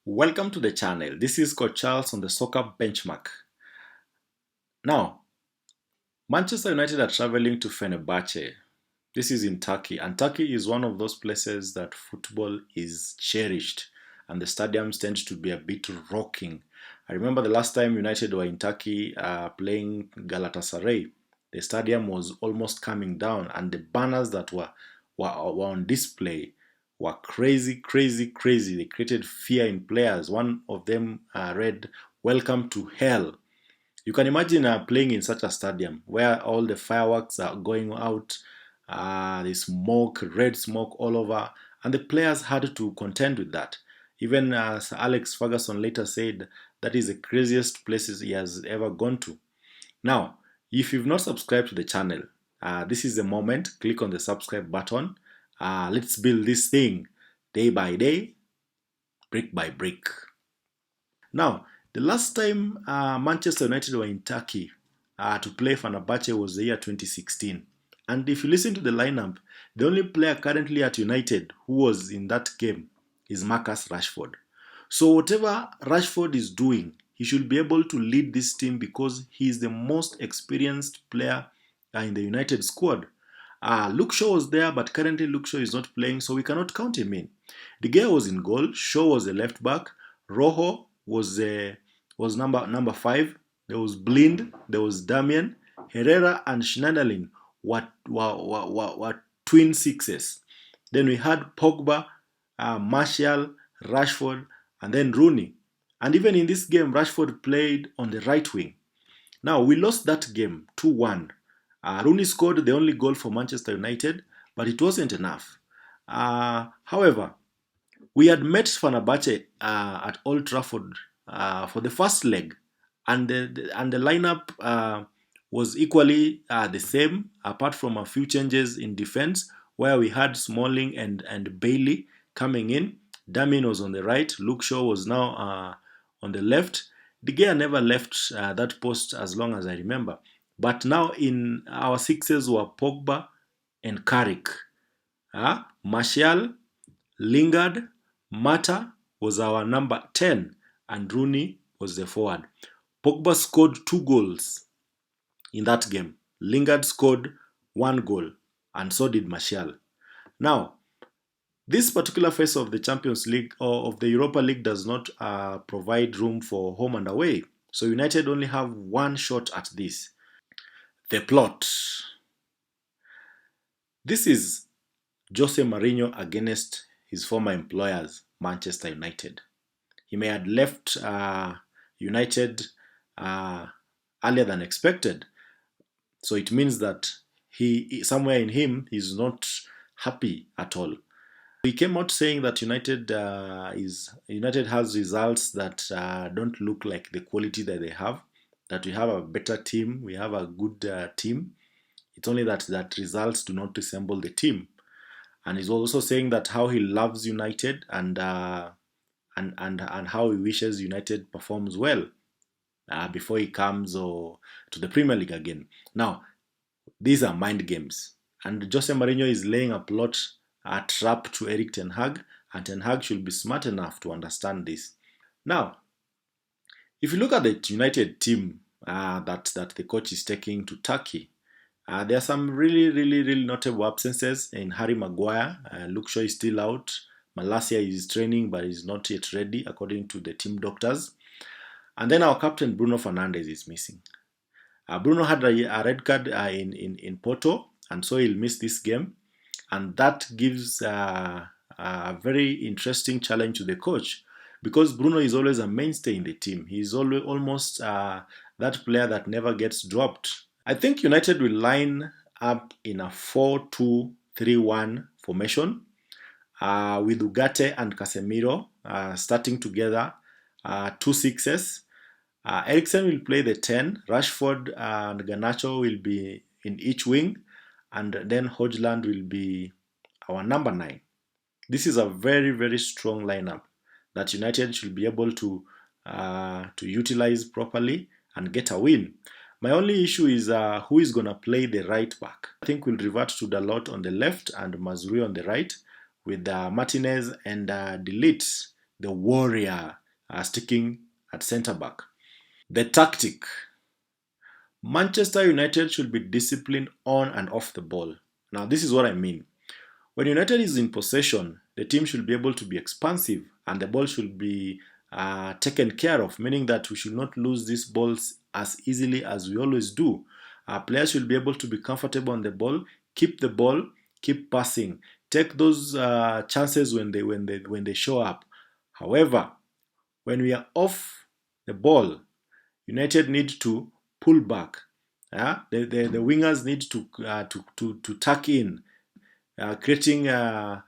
Welcome to the channel. This is Coach Charles on the Soccer Benchmark. Now, Manchester United are traveling to Fenebahce. This is in Turkey, and Turkey is one of those places that football is cherished, and the stadiums tend to be a bit rocking. I remember the last time United were in Turkey playing Galatasaray. The stadium was almost coming down, and the banners that were on display were crazy, crazy, crazy. They created fear in players. One of them read, "Welcome to hell." You can imagine playing in such a stadium where all the fireworks are going out, the smoke, red smoke all over, and the players had to contend with that. Even Sir Alex Ferguson later said that is the craziest places he has ever gone to. Now, if you've not subscribed to the channel, this is the moment. Click on the subscribe button. Let's build this thing day by day, brick by brick. Now, the last time Manchester United were in Turkey to play Fenerbahce was the year 2016. And if you listen to the lineup, the only player currently at United who was in that game is Marcus Rashford. So whatever Rashford is doing, he should be able to lead this team because he is the most experienced player in the United squad. Luke Shaw was there, but currently Luke Shaw is not playing, so we cannot count him in. De Gea was in goal. Shaw was the left back. Rojo was number 5. There was Blind. There was Damian. Herrera and Schneiderlin were twin sixes. Then we had Pogba, Martial, Rashford, and then Rooney. And even in this game, Rashford played on the right wing. Now, we lost that game 2-1. Rooney scored the only goal for Manchester United, but it wasn't enough. However, we had met Fenerbahce at Old Trafford for the first leg, and the lineup was equally the same, apart from a few changes in defense, where we had Smalling and Bailey coming in. Damien was on the right. Luke Shaw was now on the left. De Gea never left that post as long as I remember. But now in our sixes were Pogba and Carrick. Martial, Lingard, Mata was our number 10, and Rooney was the forward. Pogba scored 2 goals in that game. Lingard scored 1 goal, and so did Martial. Now, this particular phase of the Champions League or of the Europa League does not provide room for home and away. So United only have one shot at this. The plot. This is Jose Mourinho against his former employers, Manchester United. He may have left United earlier than expected. So it means that somewhere in him, he's not happy at all. He came out saying that United has results that don't look like the quality that they have. That we have a better team, we have a good team. It's only that results do not resemble the team. And he's also saying that how he loves United and how he wishes United performs well before he comes to the Premier League again. Now, these are mind games, and Jose Mourinho is laying a trap to Eric Ten Hag, and Ten Hag should be smart enough to understand this. Now, if you look at the United team that the coach is taking to Turkey, there are some really notable absences in Harry Maguire. Luke Shaw is still out. Malacia is training but is not yet ready according to the team doctors. And then our captain Bruno Fernandes is missing. Bruno had a red card in Porto, and so he'll miss this game. And that gives a very interesting challenge to the coach, because Bruno is always a mainstay in the team. He's almost that player that never gets dropped. I think United will line up in a 4-2-3-1 formation with Ugarte and Casemiro starting together, 2 sixes. Eriksen will play the 10. Rashford and Garnacho will be in each wing, and then Højlund will be our number 9. This is a very strong lineup that United should be able to utilize properly and get a win. My only issue is who is going to play the right back. I think we'll revert to Dalot on the left and Mazrui on the right, with Martinez and De Ligt the warrior sticking at centre back. The tactic. Manchester United should be disciplined on and off the ball. Now, this is what I mean. When United is in possession, the team should be able to be expansive and the ball should be taken care of, meaning that we should not lose these balls as easily as we always do. Our players should be able to be comfortable on the ball, keep passing, take those chances when they show up. However, when we are off the ball, United need to pull back. The wingers need to tuck in, creating a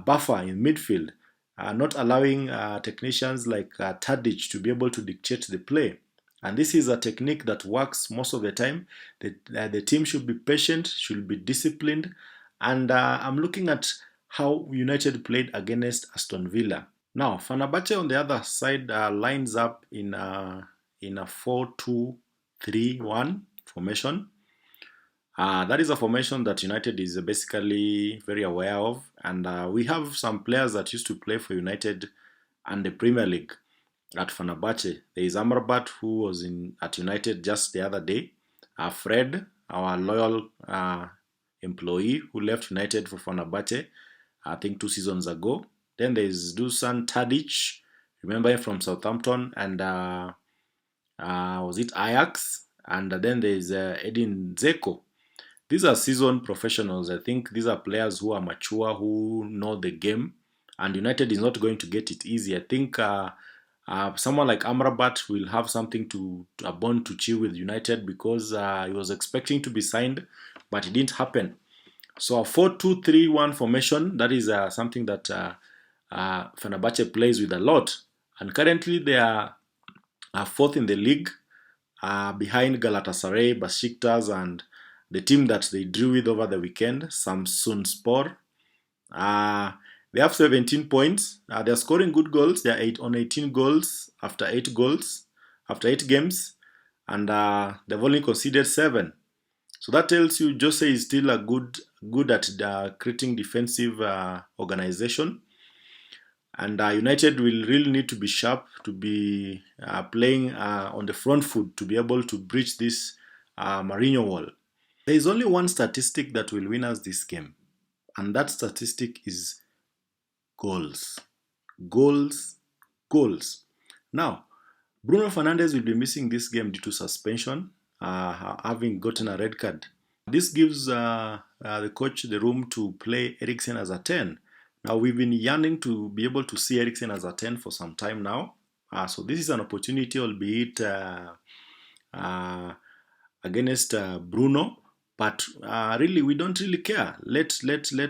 buffer in midfield, not allowing technicians like Tadic to be able to dictate the play. And this is a technique that works most of the time. The team should be patient, should be disciplined. And I'm looking at how United played against Aston Villa. Now, Fenerbahce on the other side lines up in a 4-2-3-1 formation. That is a formation that United is basically very aware of, and we have some players that used to play for United and the Premier League at Fenerbahce. There is Amrabat, who was at United just the other day. Fred, our loyal employee who left United for Fenerbahce, I think 2 seasons ago. Then there is Dusan Tadic, remember him from Southampton, and was it Ajax? And then there is Edin Dzeko. These are seasoned professionals. I think these are players who are mature, who know the game, and United is not going to get it easy. I think someone like Amrabat will have something a bone to chew with United, because he was expecting to be signed, but it didn't happen. So a 4-2-3-1 formation, that is something that Fenerbahce plays with a lot, and currently they are fourth in the league, behind Galatasaray, Besiktas, and the team that they drew with over the weekend, Samsunspor. They have 17 points. They're scoring good goals. They're on 18 goals after 8 games, and they've only conceded 7. So that tells you Jose is still good at creating defensive organization. And United will really need to be sharp, to be playing on the front foot, to be able to breach this Mourinho wall. There is only one statistic that will win us this game, and that statistic is goals. Goals. Goals. Now, Bruno Fernandes will be missing this game due to suspension, having gotten a red card. This gives the coach the room to play Eriksen as a 10. Now, we've been yearning to be able to see Eriksen as a 10 for some time now. So this is an opportunity, albeit against Bruno. But really, we don't really care. Let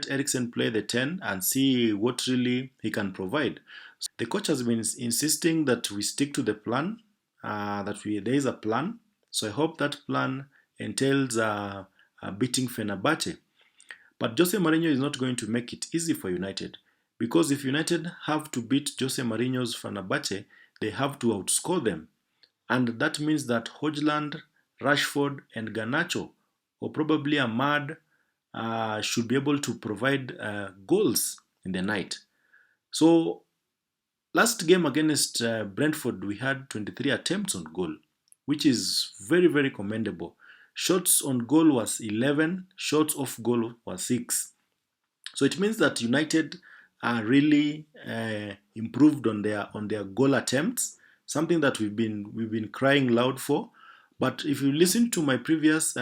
Eriksen play the 10 and see what really he can provide. So the coach has been insisting that we stick to the plan, there is a plan. So I hope that plan entails beating Fenerbahce. But Jose Mourinho is not going to make it easy for United, because if United have to beat Jose Mourinho's Fenerbahce, they have to outscore them. And that means that Hojlund, Rashford, and Garnacho, or probably Ahmad, should be able to provide goals in the night. So last game against Brentford, we had 23 attempts on goal, which is very, very commendable. Shots on goal was 11, shots off goal was 6. So it means that United are really improved on their goal attempts, something that we've been crying loud for. But if you listen to my previous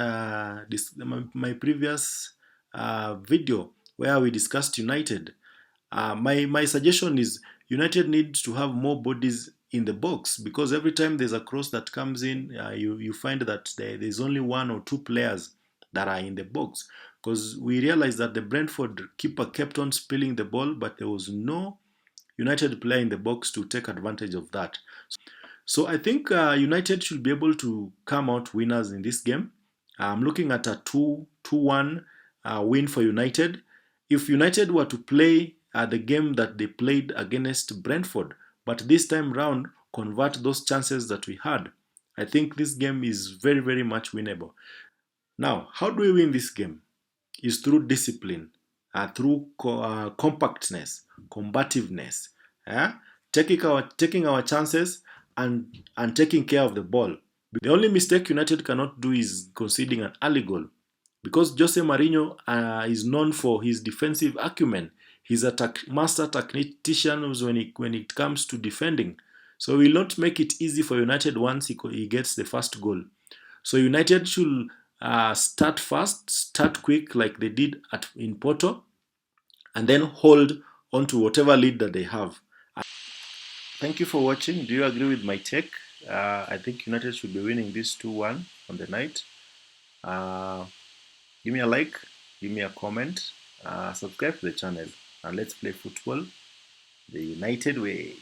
video where we discussed United, my suggestion is United needs to have more bodies in the box, because every time there's a cross that comes in, you find that there's only 1 or 2 players that are in the box. Because we realized that the Brentford keeper kept on spilling the ball, but there was no United player in the box to take advantage of that. So I think United should be able to come out winners in this game. I'm looking at a 2-1 win for United. If United were to play the game that they played against Brentford, but this time round convert those chances that we had, I think this game is very, very much winnable. Now, how do we win this game? Is through discipline, through compactness, combativeness. taking our chances and taking care of the ball. The only mistake United cannot do is conceding an early goal, because Jose Mourinho is known for his defensive acumen. He's a master tactician when it comes to defending. So he will not make it easy for United once he gets the first goal. So United should start fast, start quick like they did in Porto, and then hold on to whatever lead that they have. Thank you for watching. Do you agree with my take? I think United should be winning this 2-1 on the night. Give me a like, give me a comment, subscribe to the channel, and let's play football the United way.